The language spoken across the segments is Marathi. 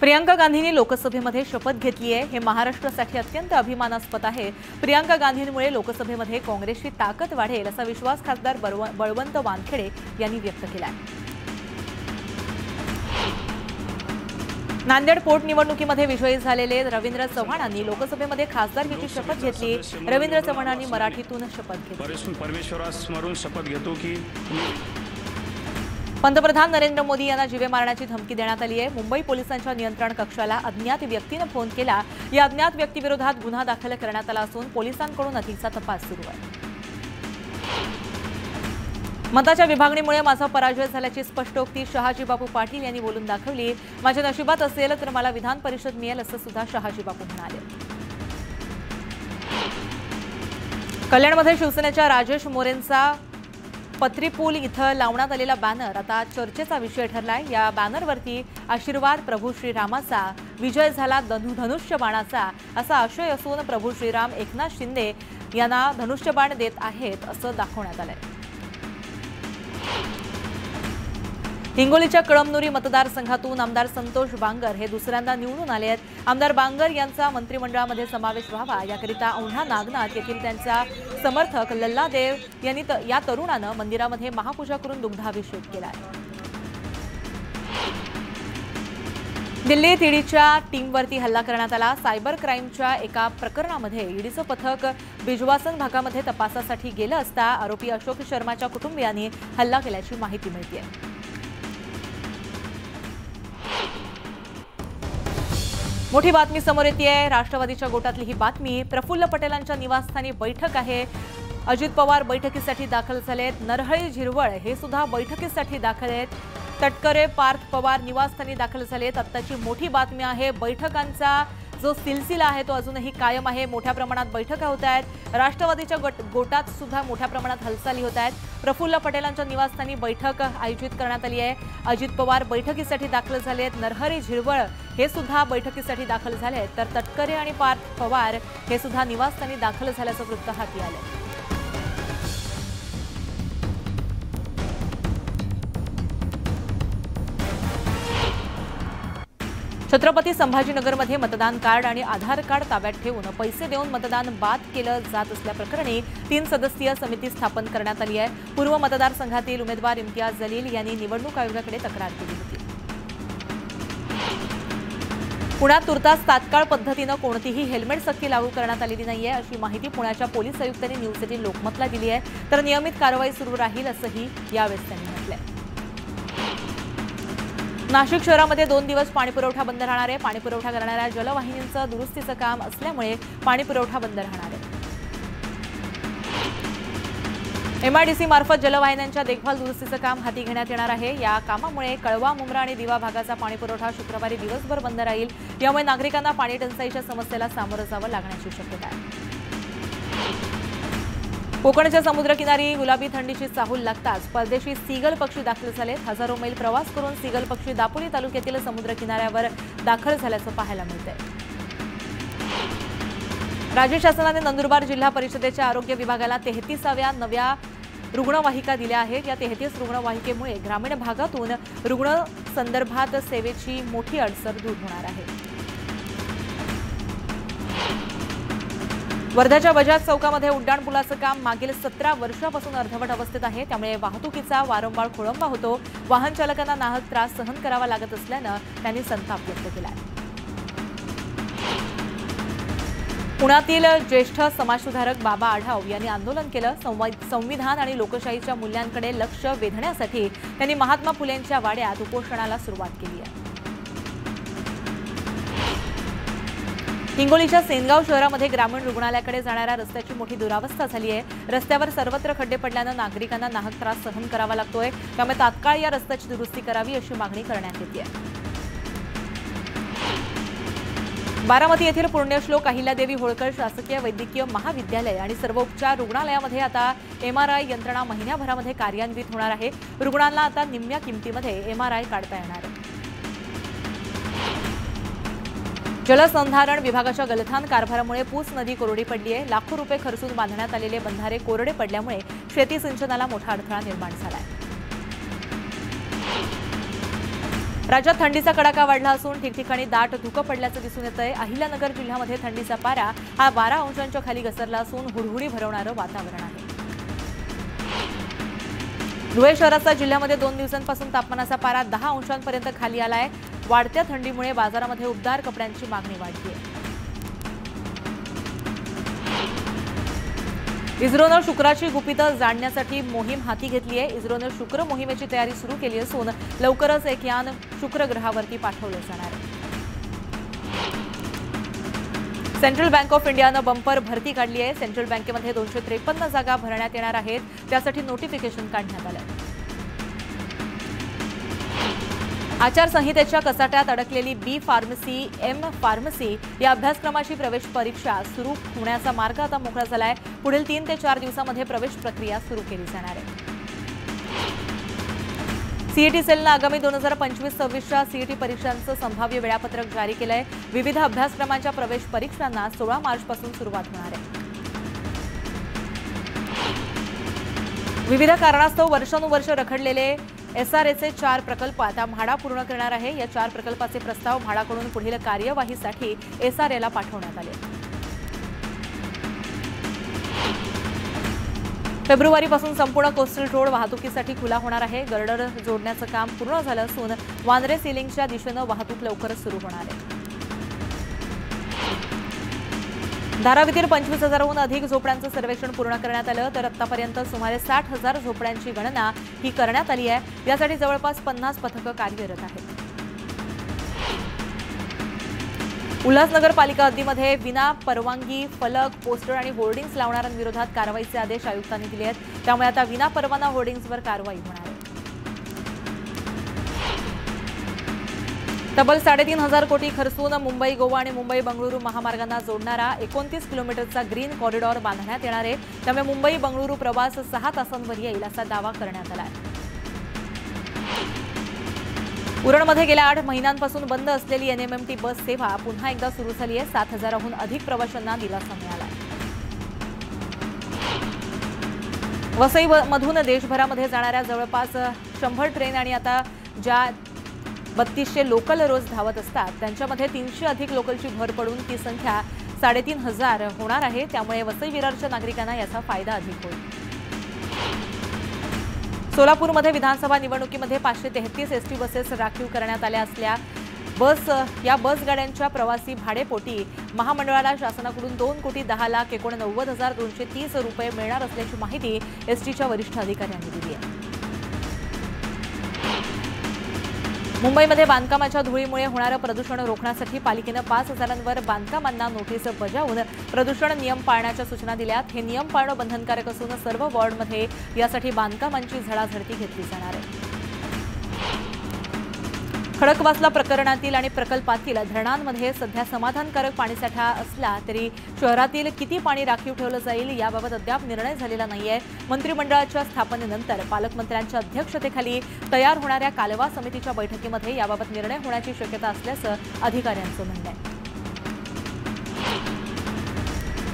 प्रियंका गांधींनी लोकसभेमध्ये शपथ घेतली आहे। हे महाराष्ट्रासाठी अत्यंत अभिमानास्पद आहे। प्रियंका गांधींमुळे लोकसभेमध्ये काँग्रेसची ताकद वाढेल असा विश्वास खासदार बळवंत वानखेडे यांनी व्यक्त केला आहे। नांदेड पोटनिवडणुकीमध्ये विजयी झालेले रवींद्र चव्हाणांनी लोकसभेमध्ये खासदारकीची शपथ घेतली। रवींद्र चव्हाणांनी मराठीतून शपथ घेतली। परमेश्वरास स्मरून शपथ घेतो की पंतप्रधान नरेंद्र मोदी यांना जीवे मारण्याची धमकी देण्यात आली आहे। मुंबई पोलिसांच्या नियंत्रण कक्षाला अज्ञात व्यक्तीने फोन केला। या अज्ञात व्यक्तीविरोधात गुन्हा दाखल करण्यात आला असून पोलिसांकडून अधिकचा तपास सुरू आहे। मताच्या विभागणीमुळे माझा पराजय झाल्याची स्पष्टोक्ती शहाजी बापू पाटील यांनी बोलून दाखवली। माझ्या नशिबात असेल तर मला विधान परिषद मिळेल असं सुद्धा शहाजी बापू म्हणाले। कल्याणमध्ये शिवसेनेच्या राजेश मोरेंचा पत्रीपूल इथं लावण्यात आलेला बॅनर आता चर्चेचा विषय ठरलाय। या बॅनरवरती आशीर्वाद प्रभू श्रीरामाचा, विजय झाला धनुष्य बाणाचा असा आशय असून प्रभू श्रीराम एकनाथ शिंदे यांना धनुष्यबाण देत आहेत असं दाखवण्यात आलंय। हिंगोलीच्या कळमनुरी मतदारसंघातून आमदार संतोष बांगर हे दुसऱ्यांदा निवडून आले आहेत। आमदार बांगर यांचा मंत्रिमंडळामध्ये समावेश व्हावा याकरिता औंढा नागनाथ येथील त्यांचा समर्थक लल्लादेव यांनी या तरुणानं मंदिरामध्ये महापूजा करून दुग्धाभिषेक केला आहे। दिल्लीत ईडीच्या टीमवरती हल्ला करण्यात आला। सायबर क्राईमच्या एका प्रकरणामध्ये ईडीचं पथक बिजवासन भागामध्ये तपासासाठी गेलं असता आरोपी अशोक शर्माच्या कुटुंबियांनी हल्ला केल्याची माहिती मिळते। मोठी बातमी समोर येते। राष्ट्रवादीच्या गोटातली ही बातमी। प्रफुल्ल पटेलांच्या निवासस्थानी बैठक आहे। अजित पवार बैठकीसाठी दाखल झालेत। नरहळी झिरवळ हे सुद्धा बैठकीसाठी दाखल आहेत। तटकरे पार्थ पवार निवासस्थानी दाखल झालेत। आत्ताची मोठी बातमी आहे, बैठकांचा जो सिलसिला आहे तो अजूनही कायम आहे। मोठ्या प्रमाणात बैठका होत आहेत। राष्ट्रवादीच्या गोटात सुद्धा मोठ्या प्रमाणात हालचाली होत आहेत। प्रफुल्ल पटेलांच्या निवासस्थानी बैठक आयोजित करण्यात आली आहे। अजित पवार बैठकीसाठी दाखल झालेत। नरहरी झिरवळ हे सुद्धा बैठकीसाठी दाखल झालेत, तर तटकरे आणि पार्थ पवार हे सुद्धा निवासस्थानी दाखल झाल्याचं वृत्त हाती आलं। छत्रपती संभाजीनगरमध्ये मतदान कार्ड आणि आधार कार्ड ताब्यात ठेवून पैसे देऊन मतदान बाद केलं जात असल्याप्रकरणी 3 सदस्यीय समिती स्थापन करण्यात आली आहे। पूर्व मतदारसंघातील उमेदवार इम्तियाज जलील यांनी निवडणूक आयोगाकडे तक्रार केली होती। पुण्यात तुर्तास तात्काळ पद्धतीनं कोणतीही हेल्मेट सक्ती लागू करण्यात आलेली नाहीये अशी माहिती पुण्याच्या पोलीस आयुक्तांनी न्यूज 18 लोकमतला दिली आहे। तर नियमित कारवाई सुरू राहील असंही यावेळी त्यांनी म्हटलंय। नाशिक शहरामध्ये 2 दिवस पाणीपुरवठा बंद राहणार आहे। पाणीपुरवठा करणाऱ्या जलवाहिन्यांचं दुरुस्तीचं काम असल्यामुळे पाणीपुरवठा बंद राहणार आहे। MIDC मार्फत जलवाहिन्यांच्या देखभाल दुरुस्तीचं काम हाती घेण्यात येणार आहे। या कामामुळे कळवा, मुंब्रा आणि दिवा भागाचा पाणीपुरवठा शुक्रवारी दिवसभर बंद राहील। यामुळे नागरिकांना पाणी टंचाईच्या समस्येला सामोरं जावं लागण्याची शक्यता आहे। कोकणच्या समुद्रकिनारी गुलाबी थंडीची चाहूल लागताच परदेशी सीगल पक्षी दाखल झालेत। हजारो मैल प्रवास करून सीगल पक्षी दापोली तालुक्यातील समुद्रकिनाऱ्यावर दाखल झाल्याचं पाहायला मिळतंय। राज्य शासनाने नंदुरबार जिल्हा परिषदेच्या आरोग्य विभागाला 33व्या नव्या रुग्णवाहिका दिल्या आहेत। या 33 रुग्णवाहिकेमुळे ग्रामीण भागातून रुग्ण संदर्भात सेवेची मोठी अडचण दूर होणार आहे। वर्ध्याच्या बजाज चौकामध्ये उड्डाणपुलाचं काम मागील 17 वर्षापासून अर्धवट अवस्थेत आहे। त्यामुळे वाहतुकीचा वारंवार खोळंबा होतो। वाहन चालकांना नाहक त्रास सहन करावा लागत असल्यानं त्यांनी संताप व्यक्त केला आहे। पुण्यातील ज्येष्ठ समाजसुधारक बाबा आढाव यांनी आंदोलन केलं। संविधान आणि लोकशाहीच्या मूल्यांकडे लक्ष वेधण्यासाठी त्यांनी महात्मा फुलेंच्या वाड्यात उपोषणाला सुरुवात केली आहे। हिंगोलीच्या सेनगाव शहरामध्ये ग्रामीण रुग्णालयाकडे जाणाऱ्या रस्त्याची मोठी दुरावस्था झाली आहे। रस्त्यावर सर्वत्र खड्डे पडल्यानं नागरिकांना नाहक त्रास सहन करावा लागतोय। त्यामुळे तात्काळ या रस्त्याची दुरुस्ती करावी अशी मागणी करण्यात येते आहे। बारामती येथील पुण्यश्लोक अहिल्यादेवी होळकर शासकीय वैद्यकीय महाविद्यालय आणि सर्वोपचार रुग्णालयामध्ये आता MRI यंत्रणा महिन्याभरामध्ये कार्यान्वित होणार आहे। रुग्णांना आता निम्म्या किमतीमध्ये MRI काढता येणार आहे। जलसंधारण विभागाच्या गलथान कारभारामुळे पूस नदी कोरडी पडली आहे। लाखो रुपये खर्चून बांधण्यात आलेले बंधारे कोरडे पडल्यामुळे शेती सिंचनाला मोठा अडथळा निर्माण झाला आहे। राज्यात थंडीचा कडाका वाढला असून ठिकठिकाणी दाट धुकं पडल्याचं दिसून येतंय। अहिल्यानगर जिल्ह्यामध्ये थंडीचा पारा हा 12 अंशांच्या खाली घसरला असून हुडहुडी भरवणारं वातावरण आहे। धुळे शहराचा जिल्ह्यामध्ये 2 दिवसांपासून तापमानाचा पारा 10 अंशांपर्यंत खाली आलाय। वाढत्या थंडीमुळे बाजारामध्ये उबदार कपड्यांची मागणी वाढली आहे। इस्रोनं शुक्राची गुपितं जाणण्यासाठी मोहीम हाती घेतली आहे। इस्रोनं शुक्र मोहिमेची तयारी सुरू केली असून लवकरच एक यान शुक्र ग्रहावरती पाठवलं जाणार आहे। सेंट्रल बँक ऑफ इंडियानं बंपर भरती काढली आहे। सेंट्रल बँकेमध्ये 253 जागा भरण्यात येणार आहेत, त्यासाठी नोटिफिकेशन काढण्यात आलं आहे। आचारसंहितेच्या कचाट्यात अडकलेली बी फार्मसी, एम फार्मसी या अभ्यासक्रमाची प्रवेश परीक्षा सुरू होण्याचा मार्ग आता मोकळा झालाय। पुढील 3 ते 4 दिवसांमध्ये प्रवेश प्रक्रिया सुरू केली जाणार आहे। सीईटी सेलनं आगामी 2025-26च्या सीईटी परीक्षांचं संभाव्य वेळापत्रक जारी केलंय। विविध अभ्यासक्रमांच्या प्रवेश परीक्षांना 16 मार्चपासून सुरुवात होणार आहे। विविध कारणास्तव वर्षानुवर्ष रखडलेले एसआरएचे 4 प्रकल्प आता म्हाडा पूर्ण करणार आहे। या 4 प्रकल्पाचे प्रस्ताव म्हाडाकडून पुढील कार्यवाहीसाठी एसआरएला पाठवण्यात आले। फेब्रुवारीपासून संपूर्ण कोस्टल रोड वाहतुकीसाठी खुला होणार आहे। गर्डर जोडण्याचं काम पूर्ण झालं असून वांद्रे सिलिंगच्या दिशेनं वाहतूक लवकरच सुरू होणार आहे। धारावीतील 25,000हून अधिक झोपड्यांचं सर्वेक्षण पूर्ण करण्यात आलं, तर आतापर्यंत सुमारे 60,000 झोपड्यांची गणना ही करण्यात आली आहे। यासाठी जवळपास 50 पथकं कार्यरत आहेत। उल्हासनगर पालिका हद्दीमध्ये विना परवानगी फलक, पोस्टर आणि होर्डिंग्स लावणाऱ्यांविरोधात कारवाईचे आदेश आयुक्तांनी दिले आहेत। त्यामुळे आता विना परवाना होर्डिंग्सवर कारवाई होणार आहे। तब्बल 3,500 कोटी खर्चून मुंबई गोवा आणि मुंबई बंगळुरू महामार्गांना जोडणारा 29 किलोमीटरचा ग्रीन कॉरिडॉर बांधण्यात येणार आहे। त्यामुळे मुंबई बंगळुरू प्रवास 6 तासांवर येईल असा दावा करण्यात आला आहे। उरणमध्ये गेल्या 8 महिन्यांपासून बंद असलेली एनएमएमटी बस सेवा पुन्हा एकदा सुरू झाली आहे। 7,000हून अधिक प्रवाशांना दिलासा मिळाला आहे। वसईमधून देशभरामध्ये जाणाऱ्या जवळपास 100 ट्रेन आणि आता ज्या 3200 लोकल रोज धावत असतात त्यांच्यामध्ये 300 अधिक लोकलची भर पडून ती संख्या 3,500 होणार आहे। त्यामुळे वसई विरारच्या नागरिकांना याचा फायदा अधिक होईल। सोलापूरमध्ये विधानसभा निवडणुकीमध्ये 533 एसटी बसेस राखीव करण्यात आल्या असल्या या बस गाड्यांच्या प्रवासी भाडेपोटी महामंडळाला शासनाकडून 2,10,89,230 रुपये मिळणार असल्याची माहिती एसटीच्या वरिष्ठ अधिकाऱ्यांनी दिली आहे। मुंबईमध्ये बांधकामाच्या धुळीमुळे होणारं प्रदूषण रोखण्यासाठी पालिकेनं 5,000वर बांधकामांना नोटीस बजावून प्रदूषण नियम पाळण्याच्या सूचना दिल्यात। हे नियम पाळणं बंधनकारक असून सर्व वॉर्डमध्ये यासाठी बांधकामांची झडाझडती घेतली जाणार आहे। खडकवासला प्रकरणातील आणि प्रकल्पातील धरणांमध्ये सध्या समाधानकारक पाणीसाठा असला तरी शहरातील किती पाणी राखीव ठेवलं जाईल याबाबत अद्याप निर्णय झालेला नाहीये। मंत्रिमंडळाच्या स्थापनेनंतर पालकमंत्र्यांच्या अध्यक्षतेखाली तयार होणाऱ्या कालवा समितीच्या बैठकीमध्ये याबाबत निर्णय होण्याची शक्यता असल्याचं अधिकाऱ्यांचं म्हणणं आहे।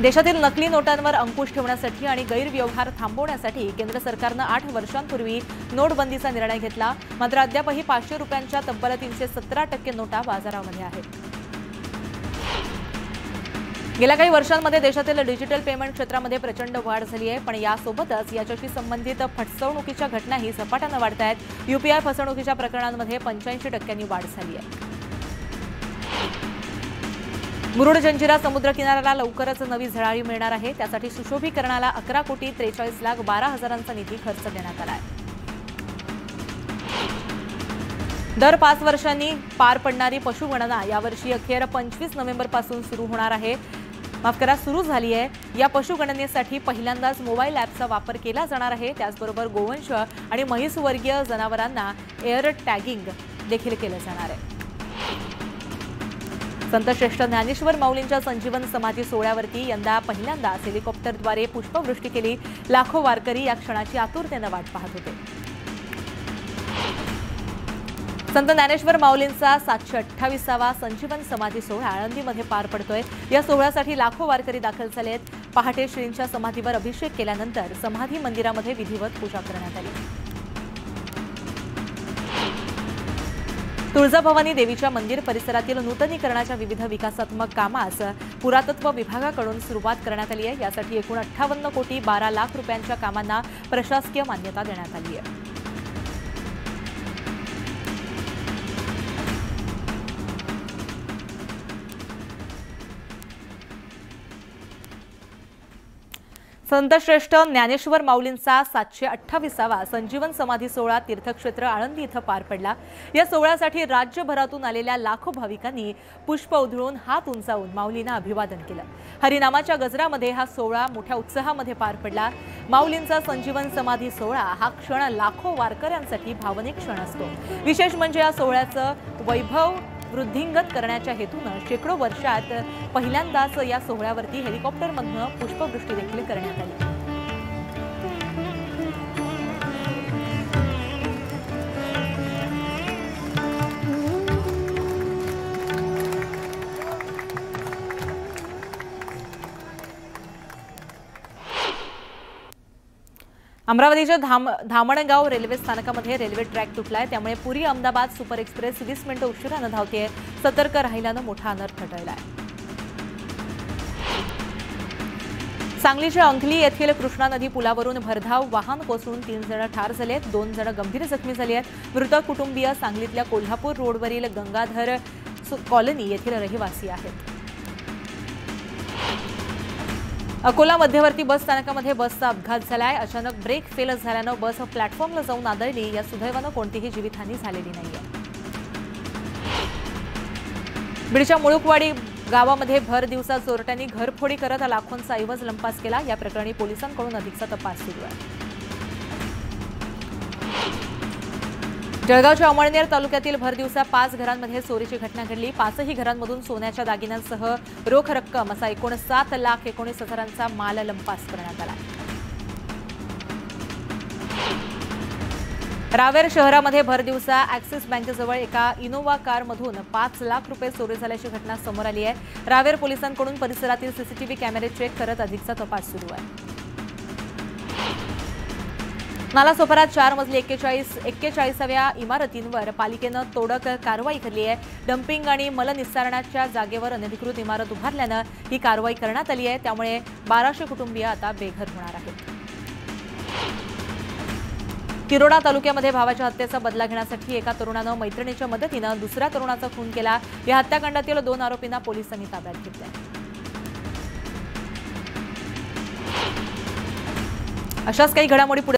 देशातील नकली नोटांवर अंकुश ठेवण्यासाठी आणि गैरव्यवहार थांबवण्यासाठी केंद्र सरकारनं 8 वर्षांपूर्वी नोटबंदीचा निर्णय घेतला। मात्र अद्यापही 500 रुपयांच्या तब्बल 317% नोटा बाजारामध्ये आहेत। गेल्या काही वर्षांमध्ये देशातील डिजिटल पेमेंट क्षेत्रामध्ये प्रचंड वाढ झाली आहे, पण यासोबतच याच्याशी संबंधित फसवणुकीच्या घटनाही झपाट्यानं वाढत आहेत। यूपीआय फसवणुकीच्या प्रकरणांमध्ये 85% वाढ झाली आहे। मुरुड जंजिरा समुद्र किनाऱ्याला लवकरच नवी झळाळी मिळणार आहे। त्यासाठी सुशोभीकरणाला 11,43,12,000चा निधी खर्च देण्यात आला आहे। दर 5 वर्षांनी पार पडणारी पशुगणना यावर्षी अखेर 25 नोव्हेंबरपासून सुरू होणार आहे। सुरू झाली आहे। या पशुगणनेसाठी पहिल्यांदाच मोबाईल ॲपचा वापर केला जाणार आहे। त्याचबरोबर गोवंश आणि म्हैसवर्गीय जनावरांना एअर टॅगिंग देखील केलं जाणार आहे। संत श्रेष्ठ ज्ञानेश्वर माऊलींच्या संजीवन समाधी सोहळ्यावरती यंदा पहिल्यांदाच हेलिकॉप्टरद्वारे पुष्पवृष्टी केली। लाखो वारकरी या क्षणाची आतुरतेनं वाट पाहत होते। संत ज्ञानेश्वर माऊलींचा 728वा संजीवन समाधी सोहळा आळंदीमध्ये पार पडतोय। या सोहळ्यासाठी लाखो वारकरी दाखल झालेत। पहाटे श्रींच्या समाधीवर अभिषेक केल्यानंतर समाधी मंदिरामध्ये विधिवत पूजा करण्यात आली। तुळजाभवानी देवीच्या मंदिर परिसरातील नूतनीकरणाच्या विविध विकासात्मक कामास पुरातत्व विभागाकडून सुरुवात करण्यात आली आहे। यासाठी एकूण 58 कोटी 12 लाख रुपयांच्या कामांना प्रशासकीय मान्यता देण्यात आली आहे। संतश्रेष्ठ ज्ञानेश्वर माऊलींचा 728वा संजीवन समाधी सोहळा तीर्थक्षेत्र आळंदी इथं पार पडला। या सोहळ्यासाठी राज्यभरातून आलेल्या लाखो भाविकांनी पुष्प उधळून हात उंचावून माऊलींना अभिवादन केलं। हरिनामाच्या गजरामध्ये हा सोहळा मोठ्या उत्साहामध्ये पार पडला। माऊलींचा संजीवन समाधी सोहळा हा क्षण लाखो वारकऱ्यांसाठी भावनिक क्षण असतो। विशेष म्हणजे या सोहळ्याचं वैभव वृद्धिंगत करण्याच्या हेतूनं शेकडो वर्षात पहिल्यांदाच या सोहळ्यावरती हेलिकॉप्टरमधून पुष्पवृष्टी देखील करण्यात आली। अमरावतीच्या धामणगाव रेल्वे स्थानकामध्ये रेल्वे ट्रॅक तुटलाय। त्यामुळे पुरी अहमदाबाद सुपर एक्सप्रेस 20 मिनिटं उशिराने धावतेय। सतर्क राहिल्यानं मोठा अनर्थ टळलाय। सांगलीच्या अंकली येथील कृष्णा नदी पुलावरून भरधाव वाहन कोसळून 3 जण ठार झालेत, 2 जण गंभीर जखमी झाले आहेत। मृत कुटुंबीय सांगलीतल्या कोल्हापूर रोडवरील गंगाधर कॉलनी येथील रहिवासी आहेत। अकोला मध्यवर्ती बस स्थानकामध्ये बसचा अपघात झालाय। अचानक ब्रेक फेल झाल्यानं बस प्लॅटफॉर्मला जाऊन आदळली। या सुदैवानं कोणतीही जीवितहानी झालेली नाहीये। बीडच्या मुळुकवाडी गावामध्ये भर दिवसा चोरट्यांनी घरफोडी करत लाखोंचा ऐवज लंपास केला। या प्रकरणी पोलिसांकडून अधिकचा तपास सुरू आहे। जळगावच्या अमळनेर तालुक्यातील भर दिवसा 5 घरांमध्ये चोरीची घटना घडली। 5ही घरांमधून सोन्याच्या दागिन्यांसह रोख रक्कम असा एकूण 7,19,000चा माल लंपास करण्यात आला। रावेर शहरामध्ये भर दिवसा ॲक्सिस बँकेजवळ एका इनोव्हा कारमधून 5 लाख रुपये चोरी झाल्याची घटना समोर आली आहे। रावेर पोलिसांकडून परिसरातील सीसीटीव्ही कॅमेरे चेक करत अधिकचा तपास सुरू आहे। नालासोपारात 4 मजली 41व्या इमारतींवर पालिकेनं तोडक कारवाई केली आहे। डम्पिंग आणि मलनिस्सारणाच्या जागेवर अनधिकृत इमारत उभारल्यानं ही कारवाई करण्यात आली आहे। त्यामुळे 1200 कुटुंबीय आता बेघर होणार आहेत। तिरोडा तालुक्यामध्ये भावाच्या हत्येचा बदला घेण्यासाठी एका तरुणानं मैत्रिणीच्या मदतीनं दुसऱ्या तरुणाचा खून केला। या हत्याकांडातील 2 आरोपींना पोलिसांनी ताब्यात घेतले। अशाच काही घडामोडी